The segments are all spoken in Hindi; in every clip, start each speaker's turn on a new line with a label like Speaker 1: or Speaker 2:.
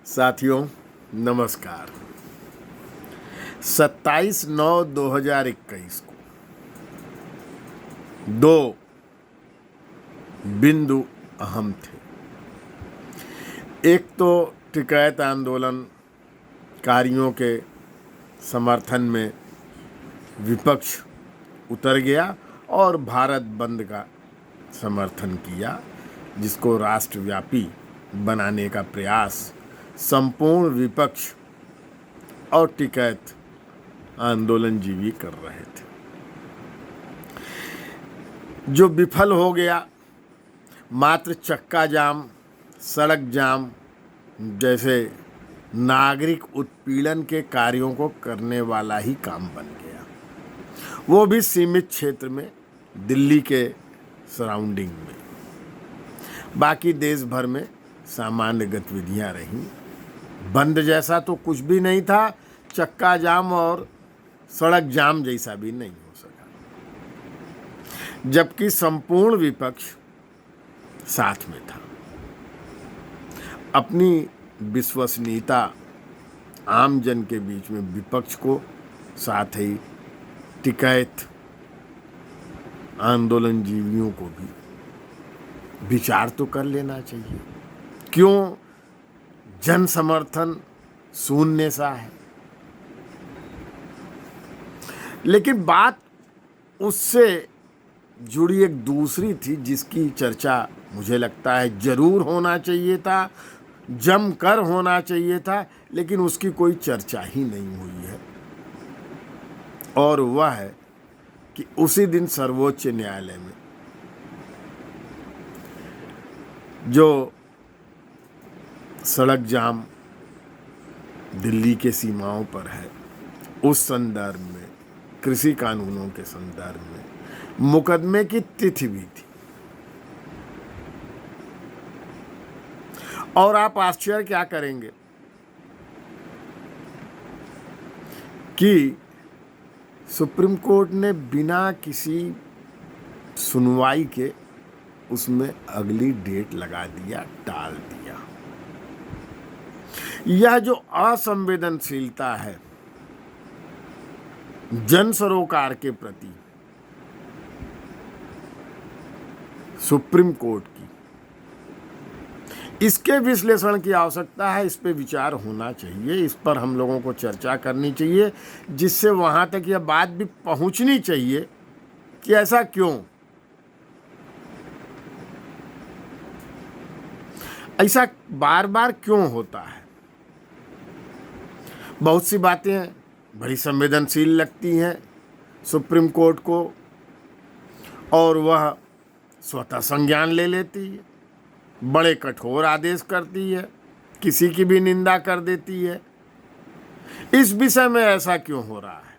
Speaker 1: साथियों नमस्कार। 27/9/2021 को दो बिंदु अहम थे। एक तो टिकैत आंदोलनकारियों के समर्थन में विपक्ष उतर गया और भारत बंद का समर्थन किया, जिसको राष्ट्रव्यापी बनाने का प्रयास संपूर्ण विपक्ष और टिकैत आंदोलनजीवी कर रहे थे, जो विफल हो गया। मात्र चक्का जाम, सड़क जाम जैसे नागरिक उत्पीड़न के कार्यों को करने वाला ही काम बन गया, वो भी सीमित क्षेत्र में, दिल्ली के सराउंडिंग में। बाकी देश भर में सामान्य गतिविधियां रहीं। बंद जैसा तो कुछ भी नहीं था, चक्का जाम और सड़क जाम जैसा भी नहीं हो सका, जबकि संपूर्ण विपक्ष साथ में था। अपनी विश्वसनीयता आम जन के बीच में विपक्ष को, साथ ही टिकैत आंदोलनजीवियों को भी विचार तो कर लेना चाहिए। क्यों जन समर्थन शून्य सा है? लेकिन बात उससे जुड़ी एक दूसरी थी, जिसकी चर्चा मुझे लगता है जरूर होना चाहिए था, जमकर होना चाहिए था, लेकिन उसकी कोई चर्चा ही नहीं हुई है। और वह है कि उसी दिन सर्वोच्च न्यायालय में जो सड़क जाम दिल्ली के सीमाओं पर है, उस संदर्भ में, कृषि कानूनों के संदर्भ में मुकदमे की तिथि भी थी। और आप आश्चर्य क्या करेंगे कि सुप्रीम कोर्ट ने बिना किसी सुनवाई के उसमें अगली डेट लगा दिया, टाल दिया। यह जो असंवेदनशीलता है जन सरोकार के प्रति सुप्रीम कोर्ट की, इसके विश्लेषण की आवश्यकता है। इस पे विचार होना चाहिए, इस पर हम लोगों को चर्चा करनी चाहिए, जिससे वहां तक यह बात भी पहुंचनी चाहिए कि ऐसा क्यों, ऐसा बार बार क्यों होता है। बहुत सी बातें बड़ी संवेदनशील लगती हैं सुप्रीम कोर्ट को, और वह स्वतः संज्ञान ले लेती है, बड़े कठोर आदेश करती है, किसी की भी निंदा कर देती है। इस विषय में ऐसा क्यों हो रहा है?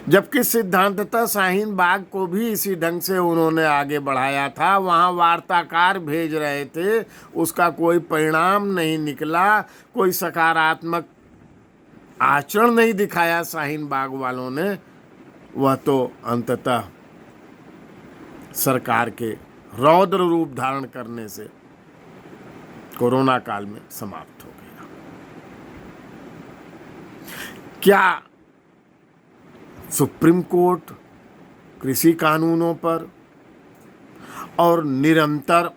Speaker 1: जबकि सिद्धांततः शाहीन बाग को भी इसी ढंग से उन्होंने आगे बढ़ाया था। वहां वार्ताकार भेज रहे थे, उसका कोई परिणाम नहीं निकला, कोई सकारात्मक आचरण नहीं दिखाया शाहीन बाग वालों ने। वह तो अंततः सरकार के रौद्र रूप धारण करने से कोरोना काल में समाप्त हो गया। क्या सुप्रीम कोर्ट कृषि कानूनों पर और निरंतर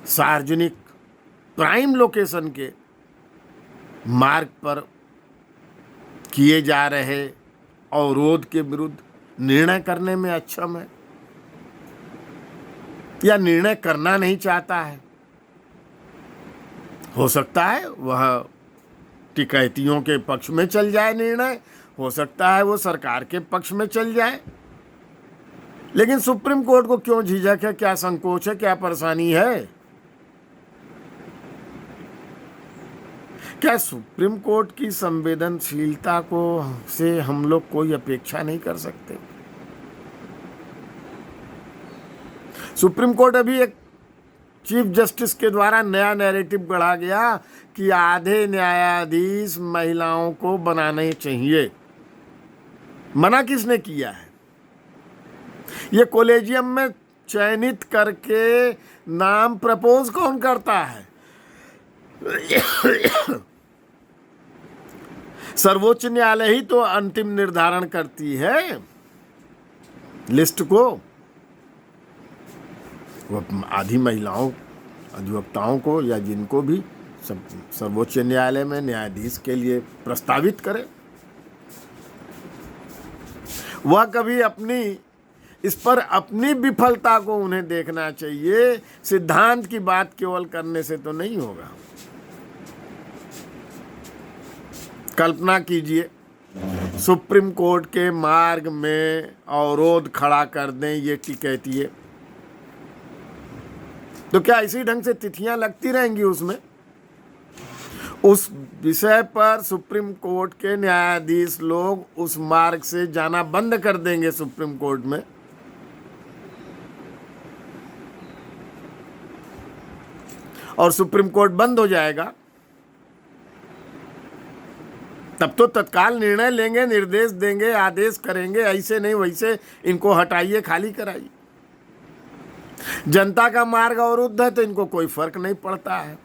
Speaker 1: सार्वजनिक प्राइम लोकेशन के मार्ग पर किए जा रहे अवरोध के विरुद्ध निर्णय करने में अक्षम है, या निर्णय करना नहीं चाहता है? हो सकता है वह टिकैतियों के पक्ष में चल जाए निर्णय, हो सकता है वो सरकार के पक्ष में चल जाए, लेकिन सुप्रीम कोर्ट को क्यों झिझक है? क्या संकोच है? क्या परेशानी है? क्या सुप्रीम कोर्ट की संवेदनशीलता को से हम लोग कोई अपेक्षा नहीं कर सकते? सुप्रीम कोर्ट अभी एक चीफ जस्टिस के द्वारा नया नैरेटिव गढ़ा गया कि आधे न्यायाधीश महिलाओं को बनाने चाहिए। मना किसने किया है? ये कोलेजियम में चयनित करके नाम प्रपोज कौन करता है? सर्वोच्च न्यायालय ही तो अंतिम निर्धारण करती है लिस्ट को। वो आधी महिलाओं अधिवक्ताओं को या जिनको भी सब सर्वोच्च न्यायालय में न्यायाधीश के लिए प्रस्तावित करे। वह कभी इस पर अपनी विफलता को उन्हें देखना चाहिए। सिद्धांत की बात केवल करने से तो नहीं होगा। कल्पना कीजिए सुप्रीम कोर्ट के मार्ग में अवरोध खड़ा कर दें ये टिकैतिये, तो क्या इसी ढंग से तिथियां लगती रहेंगी उसमें? उस विषय पर सुप्रीम कोर्ट के न्यायाधीश लोग उस मार्ग से जाना बंद कर देंगे सुप्रीम कोर्ट में। और सुप्रीम कोर्ट बंद हो जाएगा। तब तो तत्काल निर्णय लेंगे, निर्देश देंगे, आदेश करेंगे, ऐसे नहीं वैसे इनको हटाइए, खाली कराइए। जनता का मार्ग अवरुद्ध है तो इनको कोई फर्क नहीं पड़ता है।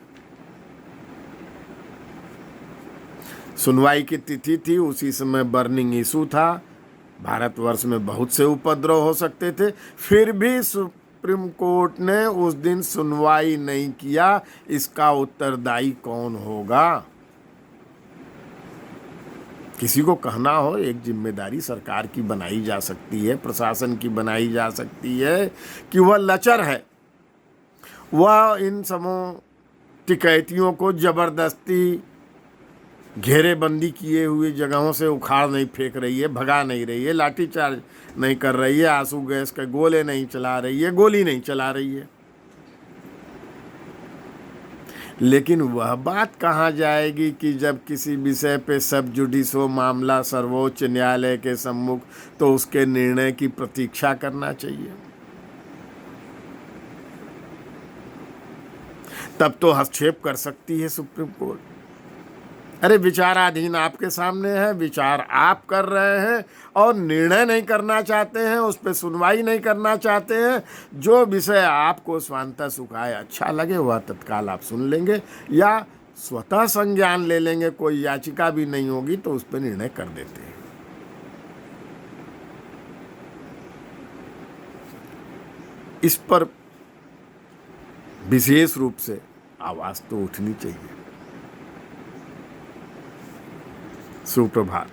Speaker 1: सुनवाई की तिथि थी, उसी समय बर्निंग इशू था, भारतवर्ष में बहुत से उपद्रव हो सकते थे, फिर भी सुप्रीम कोर्ट ने उस दिन सुनवाई नहीं किया। इसका उत्तरदायी कौन होगा? किसी को कहना हो, एक जिम्मेदारी सरकार की बनाई जा सकती है, प्रशासन की बनाई जा सकती है कि वह लचर है, वह इन समूह टिकैतियों को जबरदस्ती घेरेबंदी किए हुए जगहों से उखाड़ नहीं फेंक रही है, भगा नहीं रही है, लाठीचार्ज नहीं कर रही है, आंसू गैस के गोले नहीं चला रही है, गोली नहीं चला रही है। लेकिन वह बात कहाँ जाएगी कि जब किसी विषय पे सब जुडिस हो मामला सर्वोच्च न्यायालय के सम्मुख, तो उसके निर्णय की प्रतीक्षा करना चाहिए। तब तो हस्तक्षेप कर सकती है सुप्रीम कोर्ट। अरे विचाराधीन आपके सामने है, विचार आप कर रहे हैं और निर्णय नहीं करना चाहते हैं, उस पर सुनवाई नहीं करना चाहते हैं। जो विषय आपको स्वांतः सुखाए अच्छा लगे वह तत्काल आप सुन लेंगे या स्वतः संज्ञान ले लेंगे, कोई याचिका भी नहीं होगी तो उस पर निर्णय कर देते हैं। इस पर विशेष रूप से आवाज तो उठनी चाहिए। सुप्रभात।